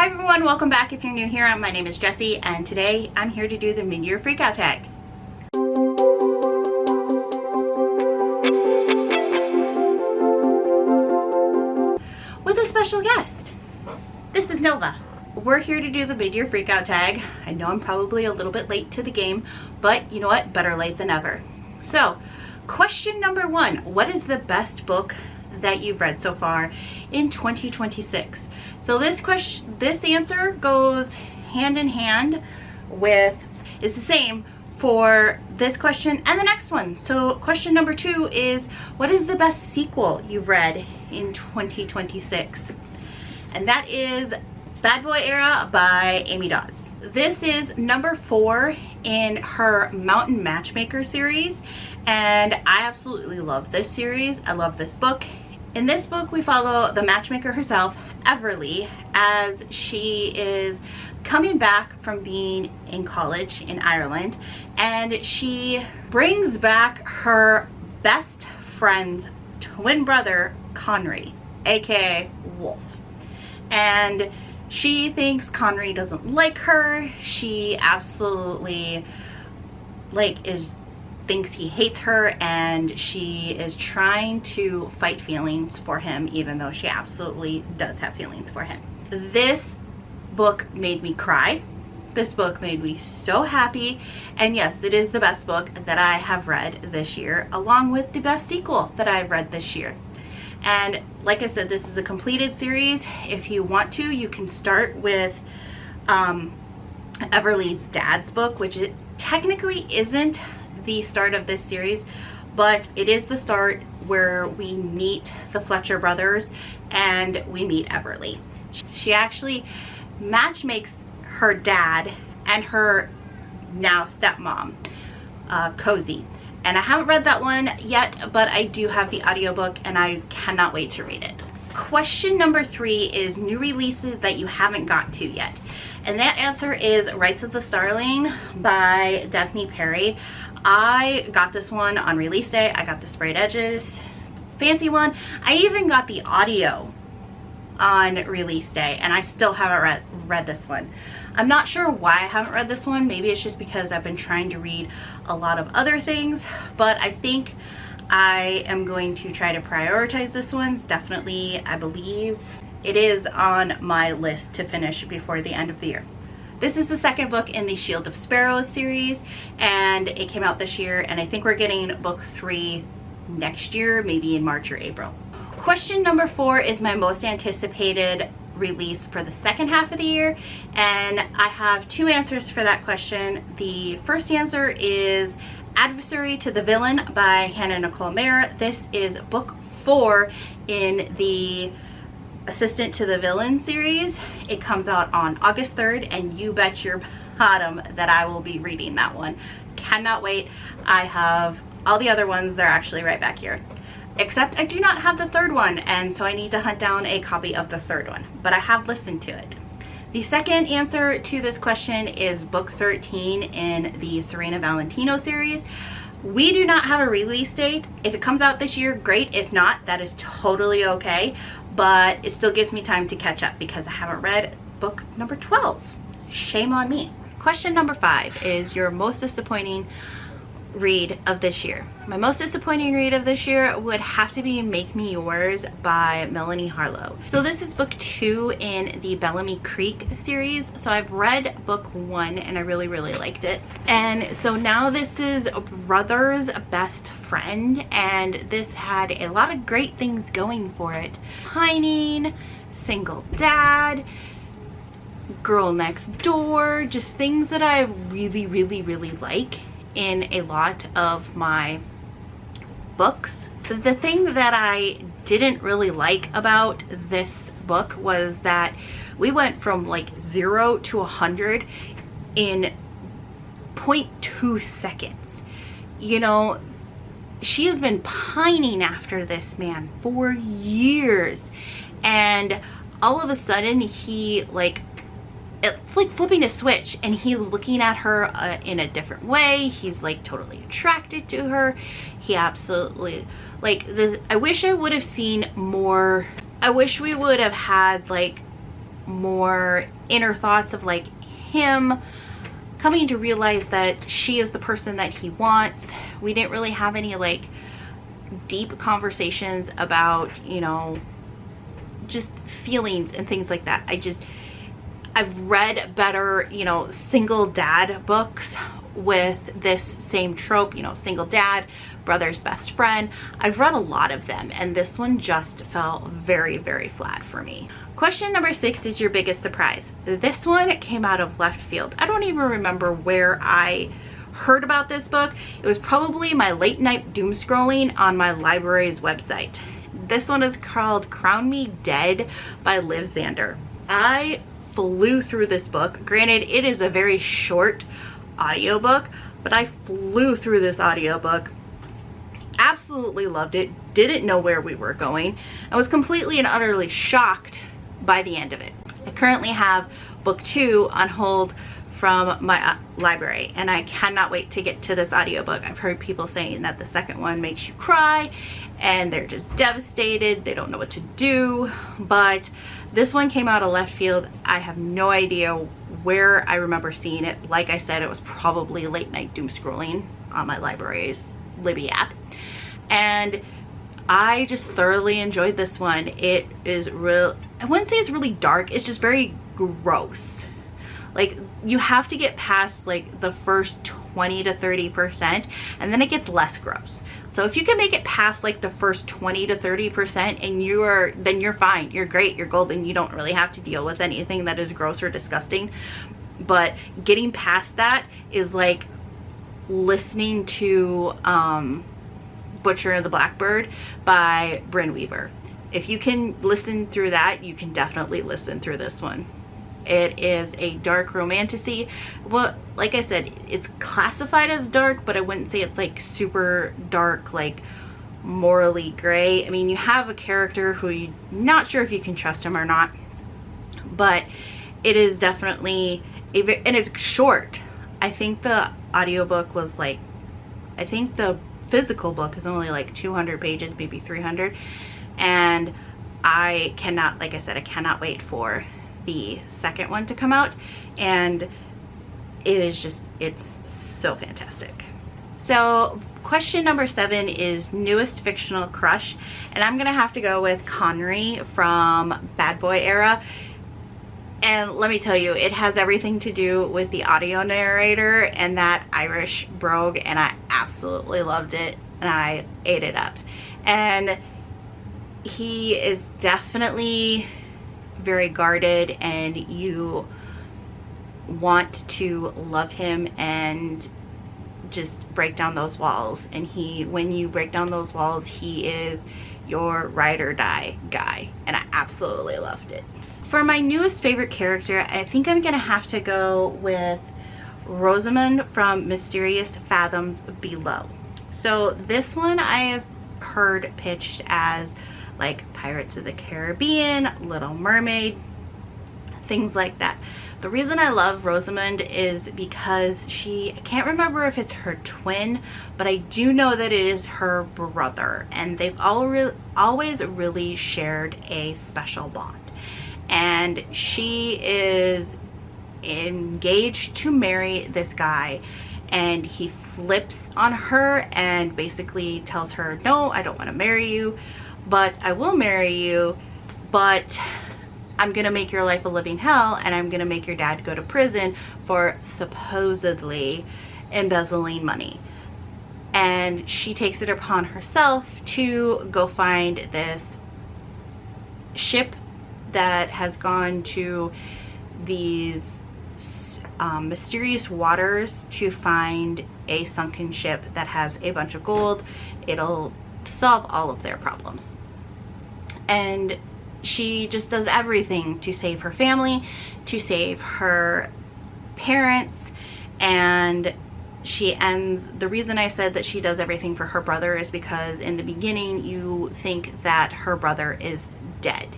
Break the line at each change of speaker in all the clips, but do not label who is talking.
Hi everyone, welcome back. If you're new here, my name is Jessi, and today I'm here to do the Midyear Freakout tag. With a special guest. This is Nova. We're here to do the Midyear Freakout tag. I know I'm probably a little bit late to the game, but you know what? Better late than never. So, question number 1. What is the best book that you've read so far in 2026? So this answer goes hand in hand with, is the same for this question and the next one. So question number 2 is, what is the best sequel you've read in 2026? And that is Bad Boy Era by Amydaws. This is number 4 in her Mountain Matchmaker series, and I absolutely love this series. I love this book. In this book, we follow the matchmaker herself, Everly, as she is coming back from being in college in Ireland, and she brings back her best friend's twin brother, Conry, aka Wolf. And she thinks Conry doesn't like her. She absolutely thinks he hates her, and she is trying to fight feelings for him, even though she absolutely does have feelings for him. This book made me cry. This book made me so happy, and yes, it is the best book that I have read this year, along with the best sequel that I've read this year. And like I said, this is a completed series. If you want to, you can start with Everly's dad's book, which it technically isn't the start of this series, but it is the start where we meet the Fletcher brothers and we meet Everly. She actually matchmakes her dad and her now stepmom, Cozy. And I haven't read that one yet, but I do have the audiobook and I cannot wait to read it. Question number 3 is new releases that you haven't got to yet. And that answer is Rights of the Starling by Daphne Perry. I got this one on release day. I got the sprayed edges, fancy one. I even got the audio on release day, and I still haven't read this one. I'm not sure why I haven't read this one. Maybe it's just because I've been trying to read a lot of other things, but I think I am going to try to prioritize this one. It's definitely, I believe it is on my list to finish before the end of the year. This is the second book in the Shield of Sparrows series, and it came out this year, and I think we're getting book 3 next year, maybe in March or April. Question number 4 is my most anticipated release for the second half of the year, and I have 2 answers for that question. The first answer is Adversary to the Villain by Hannah Nicole Mayer. This is book 4 in the Assistant to the Villain series. It comes out on August 3rd, and you bet your bottom that I will be reading that one. Cannot wait. I have all the other ones. They're actually right back here, except I do not have the 3rd one, and so I need to hunt down a copy of the 3rd one, but I have listened to it. The second answer to this question is book 13 in the Serena Valentino series. We do not have a release date. If it comes out this year, great. If not, that is totally okay, but it still gives me time to catch up because I haven't read book number 12. Shame on me. Question number 5 is your most disappointing read of this year. My most disappointing read of this year would have to be Make Me Yours by Melanie Harlow. So this is book 2 in the Bellamy Creek series. So I've read book 1 and I really liked it. And so now this is Brother's Best Friend, and this had a lot of great things going for it. Pining, single dad, girl next door, just things that I really like in a lot of my books. The thing that I didn't really like about this book was that we went from like 0 to 100 in 0.2 seconds. You know, she has been pining after this man for years, and all of a sudden he it's like flipping a switch, and he's looking at her in a different way. He's like totally attracted to her. He absolutely I wish I would have seen more. I wish we would have had like more inner thoughts of like him coming to realize that she is the person that he wants. We didn't really have any like deep conversations about, you know, just feelings and things like that. I've read better, you know, single dad books with this same trope, you know, single dad, brother's best friend. I've read a lot of them, and this one just fell very, very flat for me. Question number 6 is your biggest surprise. This one came out of left field. I don't even remember where I heard about this book. It was probably my late night doom scrolling on my library's website. This one is called Crown Me Dead by Liv Zander. I flew through this book. Granted, it is a very short audiobook, but I flew through this audiobook. Absolutely loved it. Didn't know where we were going. I was completely and utterly shocked by the end of it. I currently have book 2 on hold from my library, and I cannot wait to get to this audiobook. I've heard people saying that the second one makes you cry and they're just devastated, they don't know what to do, but this one came out of left field. I have no idea where I remember seeing it. Like I said, it was probably late night doom scrolling on my library's Libby app, and I just thoroughly enjoyed this one. It is real, I wouldn't say it's really dark, it's just very gross. Like, you have to get past like the first 20 to 30%, and then it gets less gross. So if you can make it past like the first 20 to 30% and then you're fine, you're great, you're golden. You don't really have to deal with anything that is gross or disgusting. But getting past that is like listening to Butcher and the Blackbird by Brynne Weaver. If you can listen through that, you can definitely listen through this one. It is a dark romantasy. Well, like I said, it's classified as dark, but I wouldn't say it's like super dark, like morally gray. I mean, you have a character who you're not sure if you can trust him or not, but it is definitely and it's short. I think the audiobook was like, I think the physical book is only like 200 pages, maybe 300, and I cannot, like I said, I cannot wait for the second one to come out, and it is just, it's so fantastic. So question number 7 is newest fictional crush, and I'm gonna have to go with Connery from Bad Boy era. And let me tell you, it has everything to do with the audio narrator and that Irish brogue, and I absolutely loved it and I ate it up. And he is definitely very guarded, and you want to love him and just break down those walls, and when you break down those walls, he is your ride or die guy, and I absolutely loved it. For my newest favorite character, I think I'm gonna have to go with Rosamund from Mysterious Fathoms Below. So this one I have heard pitched as like Pirates of the Caribbean, Little Mermaid, things like that. The reason I love Rosamund is because I can't remember if it's her twin, but I do know that it is her brother, and they've always really shared a special bond. And she is engaged to marry this guy, and he flips on her and basically tells her, no, I don't want to marry you, but I will marry you, but I'm gonna make your life a living hell, and I'm gonna make your dad go to prison for supposedly embezzling money. And she takes it upon herself to go find this ship that has gone to these mysterious waters to find a sunken ship that has a bunch of gold. It'll solve all of their problems. And she just does everything to save her family, to save her parents, and the reason I said that she does everything for her brother is because in the beginning you think that her brother is dead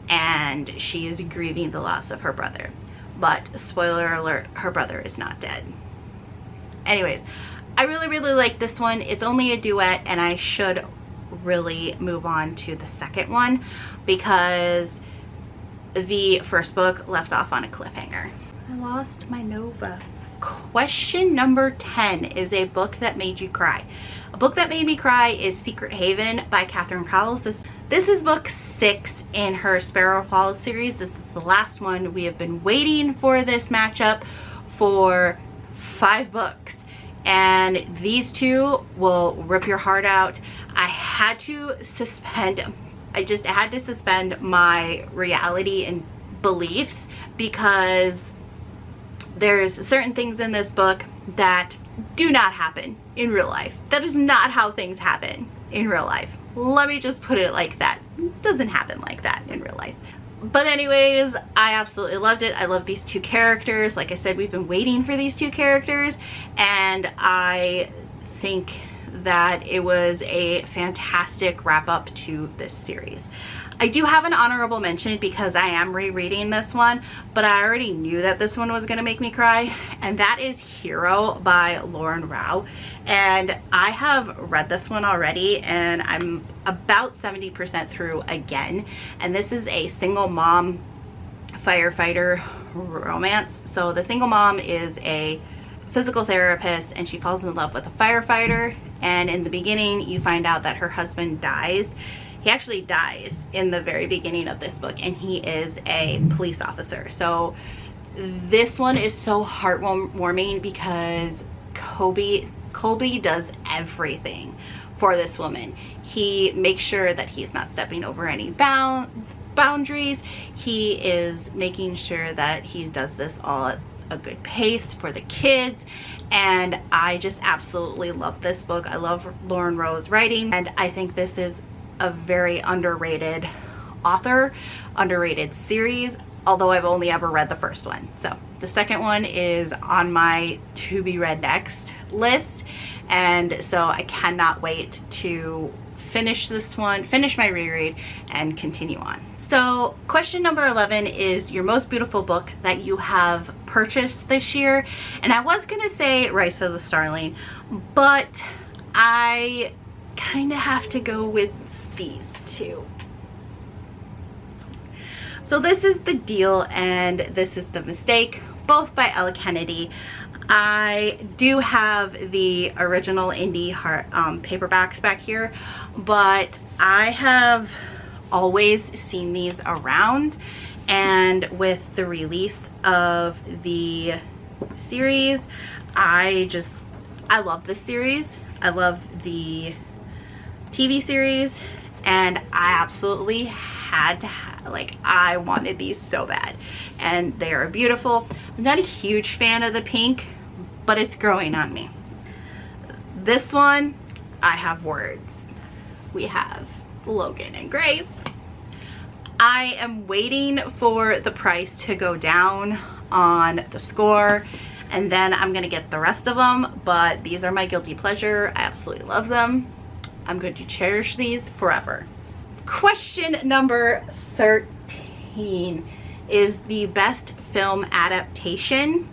and she is grieving the loss of her brother, but spoiler alert, her brother is not dead. Anyways, I really like this one. It's only a duet, and I should really move on to the second one because the first book left off on a cliffhanger. I lost my Nova. Question number 10 is a book that made you cry. A book that made me cry is Secret Haven by Catherine Cowles. This is book 6 in her Sparrow Falls series. This is the last one. We have been waiting for this matchup for 5 books, and these two will rip your heart out. I had to suspend my reality and beliefs because there's certain things in this book that do not happen in real life. That is not how things happen in real life. Let me just put it like that. It doesn't happen like that in real life. But anyways, I absolutely loved it. I love these two characters. Like I said, we've been waiting for these two characters, and I think that it was a fantastic wrap up to this series. I do have an honorable mention because I am rereading this one, but I already knew that this one was going to make me cry, and that is Hero by Lauren Rao. And I have read this one already, and I'm about 70% through again. And this is a single mom firefighter romance. So the single mom is a physical therapist, and she falls in love with a firefighter, and in the beginning you find out that her husband dies. He actually dies in the very beginning of this book, and he is a police officer. So this one is so heartwarming because Colby does everything for this woman. He makes sure that he's not stepping over any boundaries. He is making sure that he does this all at a good pace for the kids, and I just absolutely love this book. I love Lauren Rao's writing, and I think this is a very underrated author, underrated series, although I've only ever read the first one. So the second one is on my to be read next list, and so I cannot wait to finish this one, finish my reread, and continue on. So question number 11 is your most beautiful book that you have purchased this year. And I was gonna say Rise of the Starling, but I kind of have to go with these two. So this is The Deal and this is The Mistake, both by Elle Kennedy. I do have the original indie paperbacks back here, but I have always seen these around, and with the release of the series, I love this series. I love the TV series, and I absolutely had to I wanted these so bad, and they are beautiful. I'm not a huge fan of the pink, but it's growing on me. This one, I have words. We have Logan and Grace. I am waiting for the price to go down on the score, and then I'm gonna get the rest of them, but these are my guilty pleasure. I absolutely love them. I'm going to cherish these forever. Question number 13 is the best film adaptation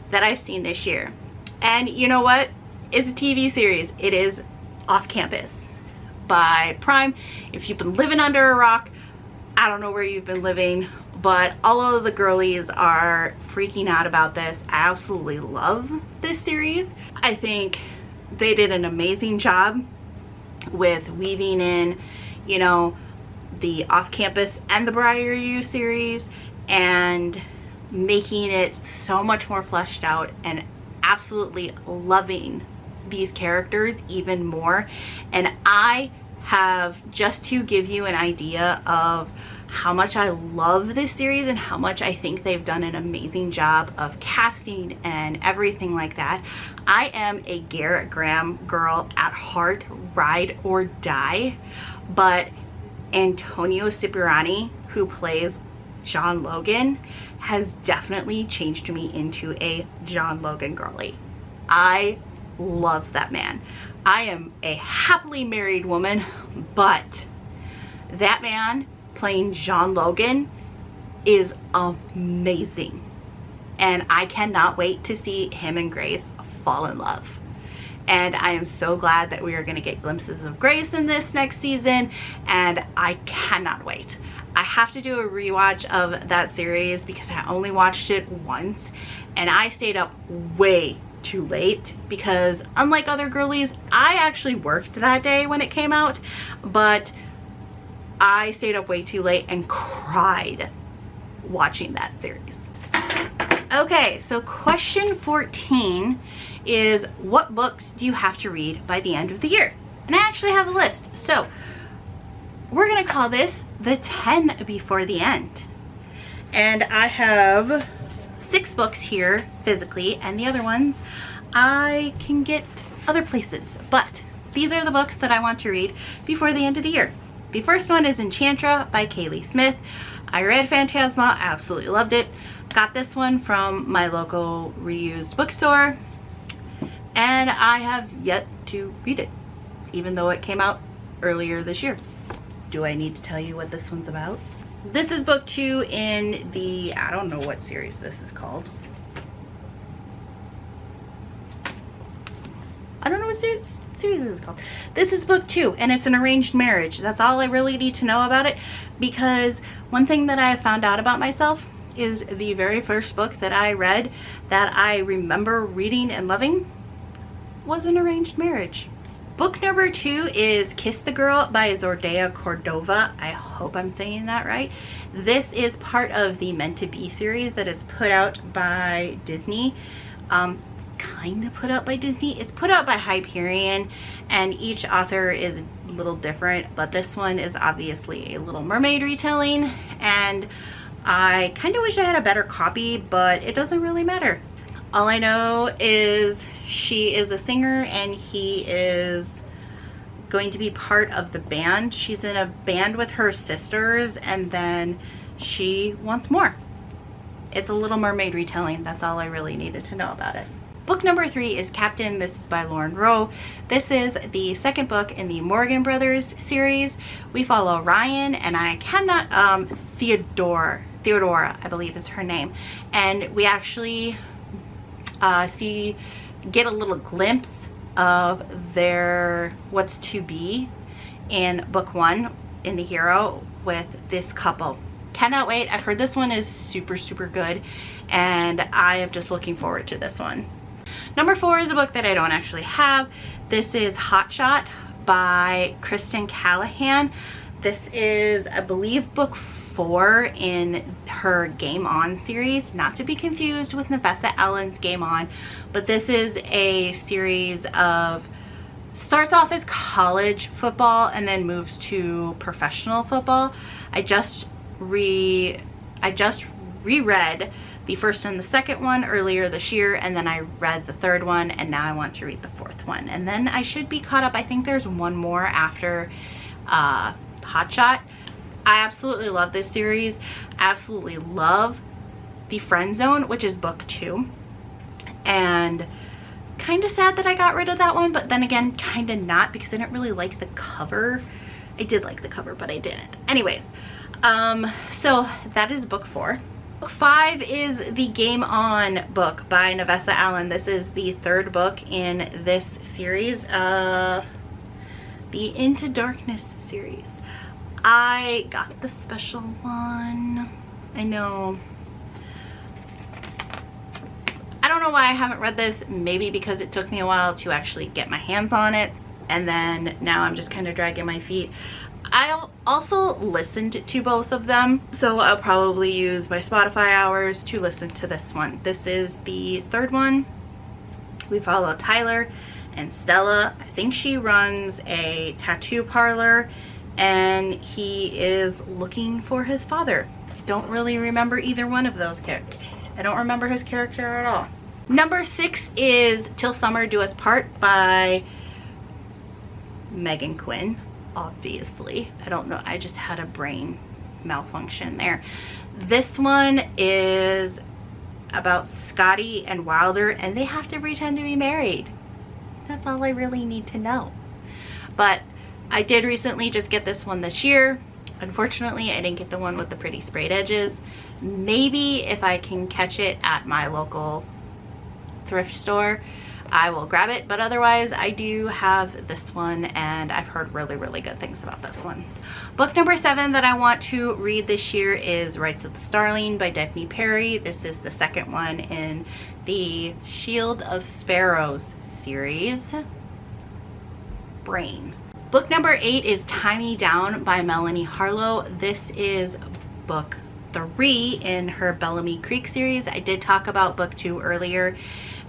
that I've seen this year. And you know what? It's a TV series. It is Off Campus by Prime. If you've been living under a rock, I don't know where you've been living, but all of the girlies are freaking out about this. I absolutely love this series. I think they did an amazing job with weaving in, you know, the Off-Campus and the Briar U series, and making it so much more fleshed out, and absolutely loving these characters even more. And I have, just to give you an idea of how much I love this series and how much I think they've done an amazing job of casting and everything like that, I am a Garrett Graham girl at heart, ride or die, but Antonio Cipriani, who plays John Logan, has definitely changed me into a John Logan girly. I love that man. I am a happily married woman, but that man playing John Logan is amazing, and I cannot wait to see him and Grace fall in love. And I am so glad that we are going to get glimpses of Grace in this next season, and I cannot wait. I have to do a rewatch of that series because I only watched it once and I stayed up way too late because unlike other girlies, I actually worked that day when it came out, but I stayed up way too late and cried watching that series. Okay, so question 14 is, what books do you have to read by the end of the year? And I actually have a list. So we're gonna call this the 10 before the end. And I have 6 books here physically, and the other ones I can get other places. But these are the books that I want to read before the end of the year. The first one is Enchantra by Kaylee Smith. I read Phantasma, I absolutely loved it. Got this one from my local reused bookstore, and I have yet to read it, even though it came out earlier this year. Do I need to tell you what this one's about? This is book 2 in the, I don't know what series this is called. I don't know what series this is called. This is book 2 and it's an arranged marriage. That's all I really need to know about it, because one thing that I have found out about myself is the very first book that I read that I remember reading and loving was an arranged marriage. Book number 2 is Kiss the Girl by Zordea Cordova. I hope I'm saying that right. This is part of the Meant to Be series that is put out by Disney. Kind of put out by Disney. It's put out by Hyperion, and each author is a little different, but this one is obviously a Little Mermaid retelling, and I kind of wish I had a better copy, but it doesn't really matter. All I know is she is a singer and he is going to be part of the band. She's in a band with her sisters, and then she wants more. It's a Little Mermaid retelling. That's all I really needed to know about it. Book number 3 is Captain. This is by Lauren Rowe. This is the second book in the Morgan Brothers series. We follow Ryan and I cannot, Theodora, I believe is her name. And we actually get a little glimpse of their what's to be in book 1 in the hero with this couple. Cannot wait. I've heard this one is super good, and I am just looking forward to this one. Number 4 is a book that I don't actually have. This is Hot Shot by Kristen Callahan. This is, I believe, book 4 in her Game On series, not to be confused with Navessa Allen's Game On, but this is a series of, starts off as college football and then moves to professional football. I just reread the first and the second one earlier this year, and then I read the third one, and now I want to read the fourth one, and then I should be caught up. I think there's one more after Hot Shot. I absolutely love this series. Absolutely love The Friend Zone, which is book 2, and kind of sad that I got rid of that one, but then again kind of not, because I didn't really like the cover. I did like the cover, but I didn't. Anyways, so that is book 4. Book 5 is the Game On book by Navessa Allen. This is the third book in this series, the Into Darkness series. I got the special one. I know. I don't know why I haven't read this. Maybe because it took me a while to actually get my hands on it, and then now I'm just kind of dragging my feet. I also listened to both of them, so I'll probably use my Spotify hours to listen to this one. This is the third one. We follow Tyler and Stella. I think she runs a tattoo parlor, and he is looking for his father. I don't really remember either one of those characters. I don't remember his character at all. Number 6 is Till Summer Do Us Part by Megan Quinn. Obviously, I don't know, I just had a brain malfunction there. This one is about Scotty and Wilder, and they have to pretend to be married. That's all I really need to know. But I did recently just get this one this year. Unfortunately, I didn't get the one with the pretty sprayed edges. Maybe if I can catch it at my local thrift store, I will grab it. But otherwise, I do have this one, and I've heard really, really good things about this one. Book number 7 that I want to read this year is Rights of the Starling by Daphne Perry. This is the second one in the Shield of Sparrows series. Brain. Book number 8 is Tie Me Down by Melanie Harlow. This is book 3 in her Bellamy Creek series. I did talk about book 2 earlier,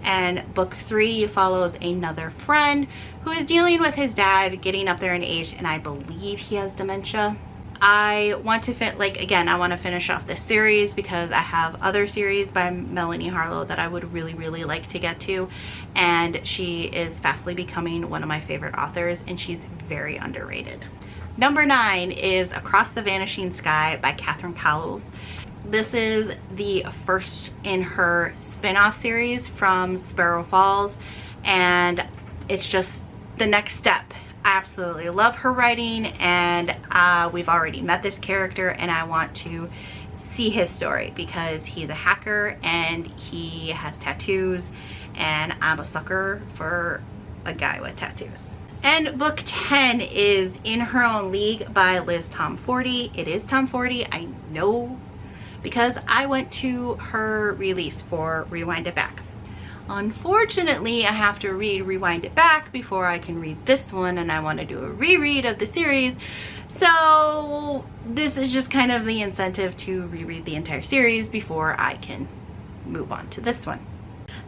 and book 3 follows another friend who is dealing with his dad getting up there in age, and I believe he has dementia. I want to I want to finish off this series because I have other series by Melanie Harlow that I would really, really like to get to, and she is fastly becoming one of my favorite authors, and she's very underrated. Number 9 is Across the Vanishing Sky by Catherine Cowles. This is the first in her spin-off series from Sparrow Falls, and it's just the next step. I absolutely love her writing, and we've already met this character, and I want to see his story because he's a hacker and he has tattoos, and I'm a sucker for a guy with tattoos. And book 10 is In Her Own League by Liz Tom-Forty. It is Tom-Forty, I know, because I went to her release for Rewind It Back. Unfortunately, I have to read Rewind It Back before I can read this one, and I want to do a reread of the series. So this is just kind of the incentive to reread the entire series before I can move on to this one.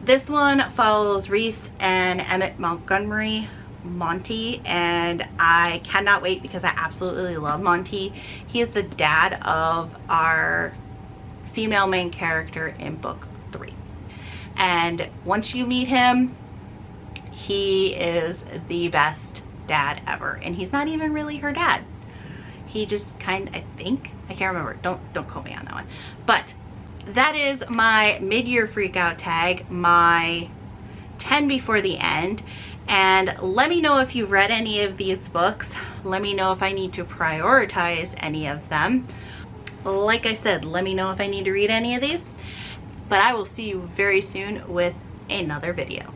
This one follows Reese and Emmett Montgomery, Monty, and I cannot wait because I absolutely love Monty. He is the dad of our female main character in book 3. And once you meet him, he is the best dad ever. And he's not even really her dad. He just I can't remember. Don't quote me on that one. But that is my mid-year freakout tag, my 10 before the end. And let me know if you've read any of these books. Let me know if I need to prioritize any of them. Like I said, let me know if I need to read any of these. But I will see you very soon with another video.